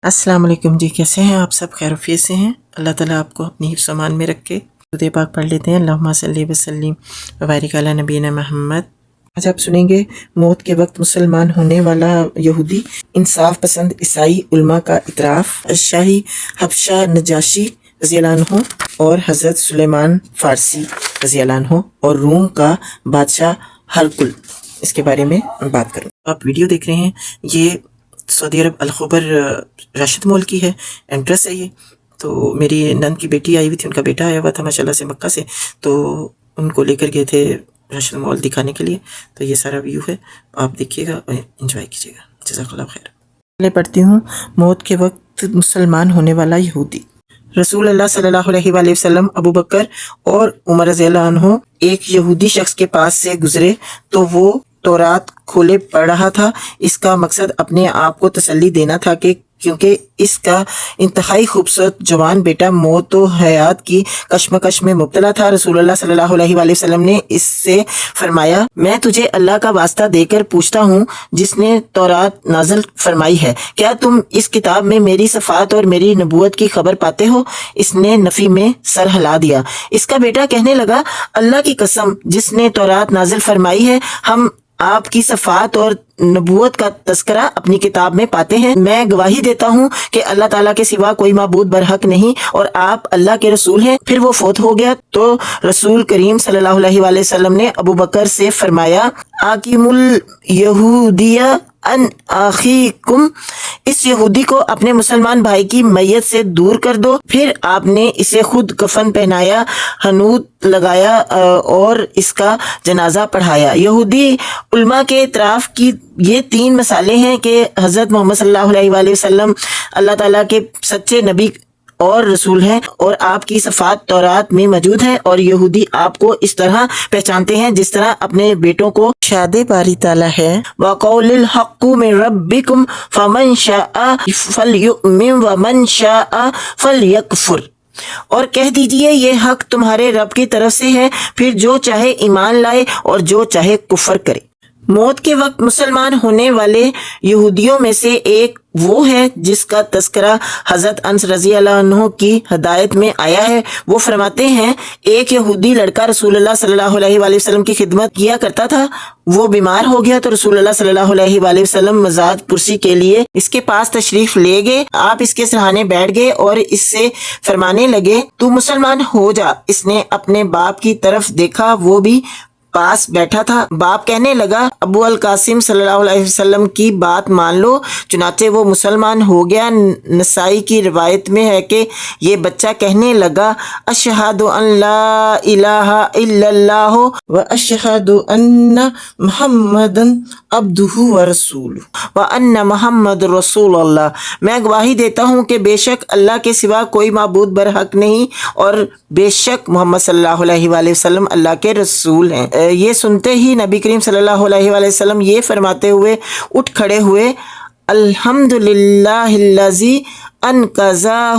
السلام علیکم جی، کیسے ہیں آپ سب؟ خیر وفیت سے ہیں؟ اللہ تعالیٰ آپ کو اپنی حفظ و امان میں رکھے۔ درود پاک پڑھ لیتے ہیں۔ اللہم صلی وسلم وبارک علی نبینا محمد۔ آج آپ سنیں گے موت کے وقت مسلمان ہونے والا یہودی، انصاف پسند عیسائی علماء کا اعتراف، شاہی حبشہ نجاشی رضی اللہ عنہ اور حضرت سلیمان فارسی رضی اللہ عنہ اور روم کا بادشاہ ہرقل، اس کے بارے میں بات کروں۔ آپ ویڈیو دیکھ رہے ہیں، یہ سعودی عرب الخبر راشد مول کی ہے، انٹرس ہے یہ۔ تو میری نند کی بیٹی آئی ہوئی تھی، ان کا بیٹا آیا ہوا تھا ماشاءاللہ سے مکہ سے، تو ان کو لے کر گئے تھے راشد مول دکھانے کے لیے۔ تو یہ سارا ویو ہے، آپ دیکھیے گا اور انجوائے کیجیے گا۔ جزاک اللہ خیر۔ میں پڑھتی ہوں، موت کے وقت مسلمان ہونے والا یہودی۔ رسول اللہ صلی اللہ علیہ وآلہ وسلم، ابو بکر اور عمر رضی اللہ عنہ ایک یہودی شخص کے پاس سے گزرے تو وہ تورات کھولے پڑھ رہا تھا۔ اس کا مقصد اپنے آپ کو تسلی دینا تھا کہ کیونکہ اس کا انتہائی خوبصورت جوان بیٹا موت و حیات کی کشمکش میں مبتلا تھا۔ رسول اللہ صلی اللہ علیہ وآلہ وسلم نے اس سے فرمایا، میں تجھے اللہ کا واسطہ دے کر پوچھتا ہوں جس نے تورات نازل فرمائی ہے، کیا تم اس کتاب میں میری صفات اور میری نبوت کی خبر پاتے ہو؟ اس نے نفی میں سر ہلا دیا۔ اس کا بیٹا کہنے لگا، اللہ کی قسم جس نے تورات نازل فرمائی ہے، ہم آپ کی صفات اور نبوت کا تذکرہ اپنی کتاب میں پاتے ہیں۔ میں گواہی دیتا ہوں کہ اللہ تعالیٰ کے سوا کوئی معبود برحق نہیں اور آپ اللہ کے رسول ہیں۔ پھر وہ فوت ہو گیا تو رسول کریم صلی اللہ علیہ وآلہ وسلم نے ابو بکر سے فرمایا، آقیم الیہودیہ ان آخیکم، اس یہودی کو اپنے مسلمان بھائی کی میت سے دور کر دو۔ پھر آپ نے اسے خود کفن پہنایا، حنوط لگایا اور اس کا جنازہ پڑھایا۔ یہودی علماء کے اعتراف کی یہ 3 مثالیں ہیں کہ حضرت محمد صلی اللہ علیہ وآلہ وسلم اللہ تعالیٰ کے سچے نبی اور رسول ہیں اور آپ کی صفات تورات میں موجود ہیں، اور یہودی آپ کو اس طرح پہچانتے ہیں جس طرح اپنے بیٹوں کو شاد باری تعالیٰ ہے۔ وَقَوْلِ الْحَقُّ مِن رَبِّكُمْ فَمَنْ شَاءَ فَلْيُؤْمِنْ وَمَنْ شَاءَ فَلْيَكْفُرْ، اور کہہ دیجئے یہ حق تمہارے رب کی طرف سے ہے، پھر جو چاہے ایمان لائے اور جو چاہے کفر کرے۔ موت کے وقت مسلمان ہونے والے یہودیوں میں سے ایک وہ ہے جس کا تذکرہ حضرت انس رضی اللہ عنہ کی ہدایت میں آیا ہے۔ وہ فرماتے ہیں، ایک یہودی لڑکا رسول اللہ صلی اللہ علیہ وآلہ وسلم کی خدمت کیا کرتا تھا۔ وہ بیمار ہو گیا تو رسول اللہ صلی اللہ علیہ وآلہ وسلم مزاد پرسی کے لیے اس کے پاس تشریف لے گئے۔ آپ اس کے سرہانے بیٹھ گئے اور اس سے فرمانے لگے، تو مسلمان ہو جا۔ اس نے اپنے باپ کی طرف دیکھا، وہ بھی پاس بیٹھا تھا۔ باپ کہنے لگا، ابو القاسم صلی اللہ علیہ وسلم کی بات مان لو۔ چنانچہ وہ مسلمان ہو گیا۔ نسائی کی روایت میں ہے کہ یہ بچہ کہنے لگا، اشہد ان لا الہ الا اللہ و اشہد ان محمد عبدہ و رسولہ و ان محمد رسول اللہ، میں گواہی دیتا ہوں کہ بے شک اللہ کے سوا کوئی معبود برحق نہیں اور بے شک محمد صلی اللہ علیہ وآلہ وسلم اللہ کے رسول ہیں۔ یہ سنتے ہی نبی کریم صلی اللہ علیہ وآلہ وسلم یہ فرماتے ہوئے اٹھ کھڑے ہوئے، الحمدللہ الذی انقذہ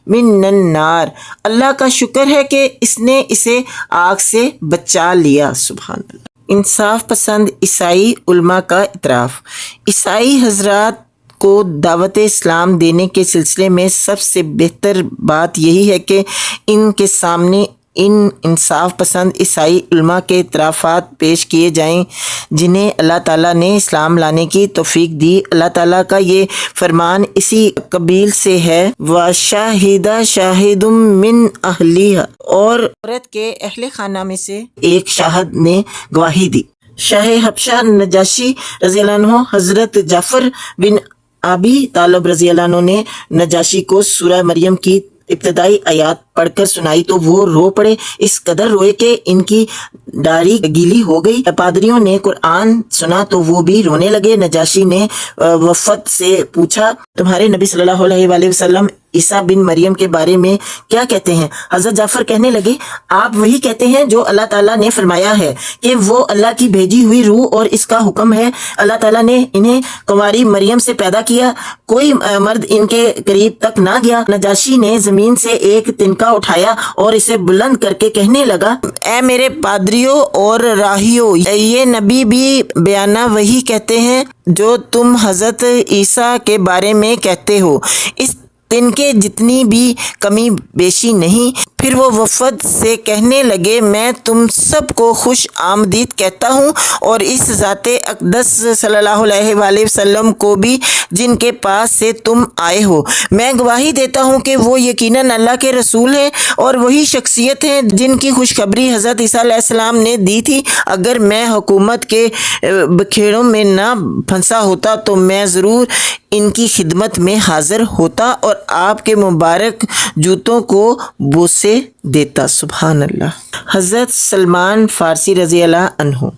من النار، اللہ کا شکر ہے کہ اس نے اسے آگ سے بچا لیا۔ سبحان اللہ۔ انصاف پسند عیسائی علماء کا اعتراف۔ عیسائی حضرات کو دعوت اسلام دینے کے سلسلے میں سب سے بہتر بات یہی ہے کہ ان کے سامنے ان انصاف پسند عیسائی علماء کے اعترافات پیش کیے جائیں جنہیں اللہ تعالیٰ نے اسلام لانے کی توفیق دی۔ اللہ تعالیٰ کا یہ فرمان اسی قبیل سے ہے، وَشَاهِدَ شَاهِدٌ مِّنْ أَهْلِهَا، اور عورت کے اہل خانہ میں سے ایک شاہد نے گواہی دی۔ شاہ حبشہ نجاشی رضی اللہ عنہ حضرت جعفر بن ابی طالب رضی اللہ عنہ نے نجاشی کو سورہ مریم کی ابتدائی آیات پڑھ کر سنائی تو وہ رو پڑے، اس قدر روئے کہ ان کی داڑھی گیلی ہو گئی۔ پادریوں نے قرآن سنا تو وہ بھی رونے لگے۔ نجاشی نے وفد سے پوچھا، تمہارے نبی صلی اللہ علیہ وآلہ وسلم عیسیٰ بن مریم کے بارے میں کیا کہتے ہیں؟ حضرت جعفر کہنے لگے آپ وہی کہتے ہیں جو اللہ تعالیٰ نے فرمایا ہے کہ وہ اللہ کی بھیجی ہوئی روح اور اس کا حکم ہے۔ اللہ تعالیٰ نے انہیں کنواری مریم سے پیدا کیا، کوئی مرد ان کے قریب تک نہ گیا۔ نجاشی نے زمین سے ایک تنکا اٹھایا اور اسے بلند کر کے کہنے لگا اے میرے پادریوں اور راہیوں، یہ نبی بھی بیانہ وہی کہتے ہیں جو تم حضرت عیسیٰ کے بارے میں کہتے ہو، اس تنکے جتنی بھی کمی بیشی نہیں۔ پھر وہ وفد سے کہنے لگے میں تم سب کو خوش آمدید کہتا ہوں اور اس ذات اقدس صلی اللہ علیہ وآلہ وسلم کو بھی جن کے پاس سے تم آئے ہو، میں گواہی دیتا ہوں کہ وہ یقیناً اللہ کے رسول ہیں اور وہی شخصیت ہیں جن کی خوشخبری حضرت عیسیٰ علیہ السلام نے دی تھی۔ اگر میں حکومت کے بکھیڑوں میں نہ پھنسا ہوتا تو میں ضرور ان کی خدمت میں حاضر ہوتا اور آپ کے مبارک جوتوں کو بوسے دیتا۔ سبحان اللہ۔ حضرت سلمان فارسی رضی اللہ عنہ۔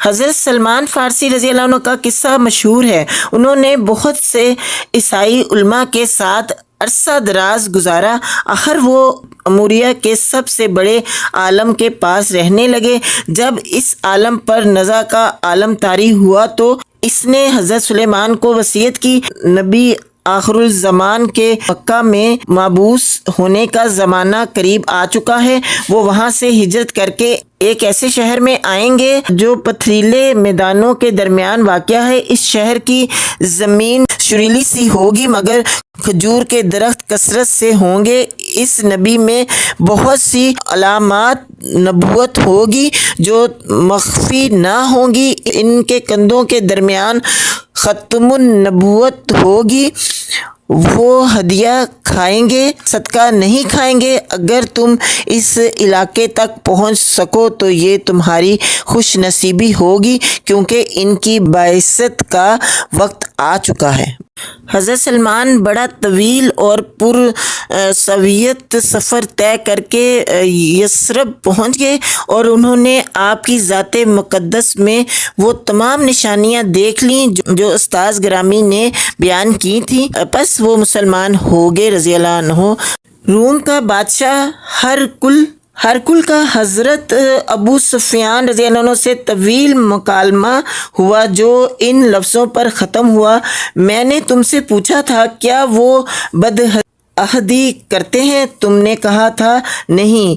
حضرت سلمان فارسی رضی اللہ عنہ کا قصہ مشہور ہے۔ انہوں نے بہت سے عیسائی علماء کے ساتھ عرصہ دراز گزارا، آخر وہ اموریہ کے سب سے بڑے عالم کے پاس رہنے لگے۔ جب اس عالم پر نزا کا عالم طاری ہوا تو اس نے حضرت سلیمان کو وصیت کی نبی آخر الزمان کے مکہ میں مبعوث ہونے کا زمانہ قریب آ چکا ہے، وہ وہاں سے ہجرت کر کے ایک ایسے شہر میں آئیں گے جو پتھریلے میدانوں کے درمیان واقع ہے۔ اس شہر کی زمین شریلی سی ہوگی مگر کھجور کے درخت کثرت سے ہوں گے۔ اس نبی میں بہت سی علامات نبوت ہوگی جو مخفی نہ ہوں گی۔ ان کے کندھوں کے درمیان ختم النبوت ہوگی، وہ ہدیہ کھائیں گے، صدقہ نہیں کھائیں گے۔ اگر تم اس علاقے تک پہنچ سکو تو یہ تمہاری خوش نصیبی ہوگی کیونکہ ان کی بعثت کا وقت آ چکا ہے۔ حضرت سلمان بڑا طویل اور پرسویت سفر طے کر کے یثرب پہنچ گئے اور انہوں نے آپ کی ذات مقدس میں وہ تمام نشانیاں دیکھ لیں جو استاذ گرامی نے بیان کی تھیں۔ پس وہ مسلمان ہو گئے رضی اللہ عنہ۔ روم کا بادشاہ ہرکل کا حضرت ابو سفیان رضی اللہ عنہ سے طویل مکالمہ ہوا جو ان لفظوں پر ختم ہوا میں نے تم سے پوچھا تھا کیا وہ بدعہدی کرتے ہیں؟ تم نے کہا تھا نہیں،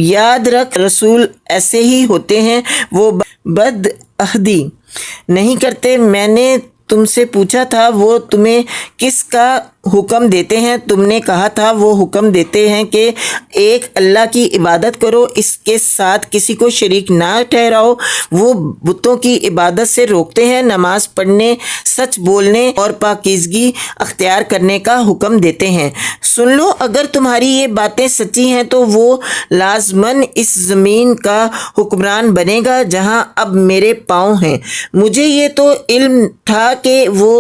یاد رکھ رسول ایسے ہی ہوتے ہیں، وہ بدعہدی نہیں کرتے۔ میں نے تم سے پوچھا تھا وہ تمہیں کس کا حکم دیتے ہیں؟ تم نے کہا تھا وہ حکم دیتے ہیں کہ ایک اللہ کی عبادت کرو، اس کے ساتھ کسی کو شریک نہ ٹھہراؤ۔ وہ بتوں کی عبادت سے روکتے ہیں، نماز پڑھنے، سچ بولنے اور پاکیزگی اختیار کرنے کا حکم دیتے ہیں۔ سن لو، اگر تمہاری یہ باتیں سچی ہیں تو وہ لازماً اس زمین کا حکمران بنے گا جہاں اب میرے پاؤں ہیں۔ مجھے یہ تو علم تھا کہ وہ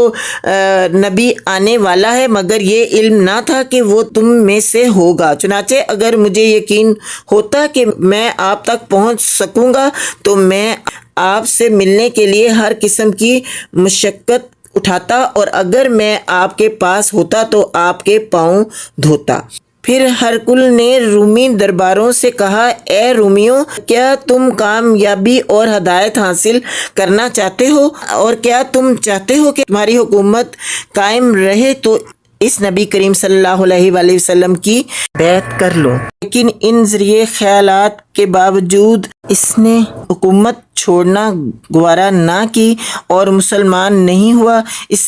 نبی آنے والا ہے مگر یہ علم نہ تھا کہ وہ تم میں سے ہوگا۔ چنانچہ اگر مجھے یقین ہوتا کہ میں آپ تک پہنچ سکوں گا تو میں آپ سے ملنے کے لیے ہر قسم کی مشقت اٹھاتا اور اگر میں آپ کے پاس ہوتا تو آپ کے پاؤں دھوتا۔ پھر ہرکل نے رومی درباروں سے کہا اے رومیوں، کیا تم کامیابی اور ہدایت حاصل کرنا چاہتے ہو اور کیا تم چاہتے ہو کہ تمہاری حکومت قائم رہے تو اس نبی کریم صلی اللہ علیہ وآلہ وسلم کی بیعت کر لو۔ لیکن ان ذریعے خیالات کے باوجود اس نے حکومت چھوڑنا گوارا نہ کی اور مسلمان نہیں ہوا۔ اس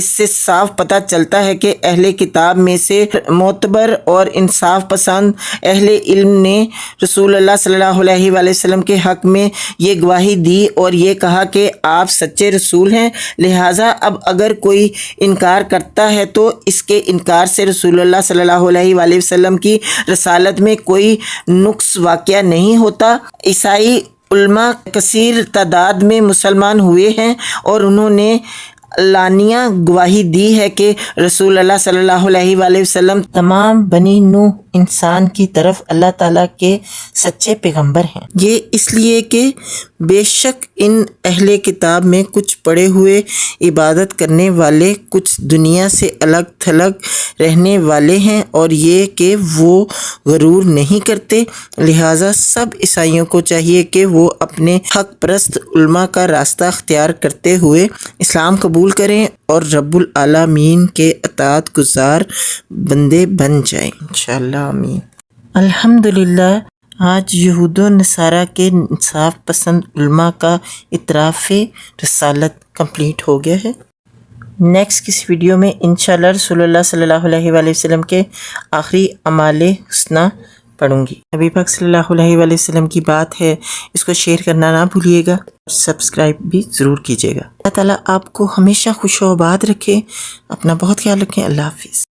سے صاف پتہ چلتا ہے کہ اہل کتاب میں سے معتبر اور انصاف پسند اہل علم نے رسول اللہ صلی اللہ علیہ وآلہ وسلم کے حق میں یہ گواہی دی اور یہ کہا کہ آپ سچے رسول ہیں، لہٰذا اب اگر کوئی انکار کرتا ہے تو اس کے انکار سے رسول اللہ صلی اللہ علیہ وآلہ وسلم کی رسالت میں کوئی نقص واقع نہیں ہوتا۔ عیسائی علماء کثیر تعداد میں مسلمان ہوئے ہیں اور انہوں نے علانیہ گواہی دی ہے کہ رسول اللہ صلی اللہ علیہ وآلہ وسلم تمام بنی نوح انسان کی طرف اللہ تعالیٰ کے سچے پیغمبر ہیں۔ یہ اس لیے کہ بے شک ان اہل کتاب میں کچھ پڑے ہوئے عبادت کرنے والے، کچھ دنیا سے الگ تھلگ رہنے والے ہیں، اور یہ کہ وہ غرور نہیں کرتے۔ لہٰذا سب عیسائیوں کو چاہیے کہ وہ اپنے حق پرست علماء کا راستہ اختیار کرتے ہوئے اسلام قبول کریں اور رب العالمین کے اطاعت گزار بندے بن جائیں۔ انشاءاللہ آمین۔ الحمدللہ آج یہود و نصارہ کے انصاف پسند علماء کا اعتراف رسالت کمپلیٹ ہو گیا ہے۔ نیکسٹ کس ویڈیو میں انشاءاللہ رسول اللہ صلی اللہ علیہ وآلہ وسلم کے آخری اعمال حسنہ پڑھوں گی۔ نبی پاک صلی اللہ علیہ وآلہ وسلم کی بات ہے، اس کو شیئر کرنا نہ بھولیے گا، سبسکرائب بھی ضرور کیجیے گا۔ اللہ تعالیٰ آپ کو ہمیشہ خوش و آباد رکھے، اپنا بہت خیال رکھیں۔ اللہ حافظ۔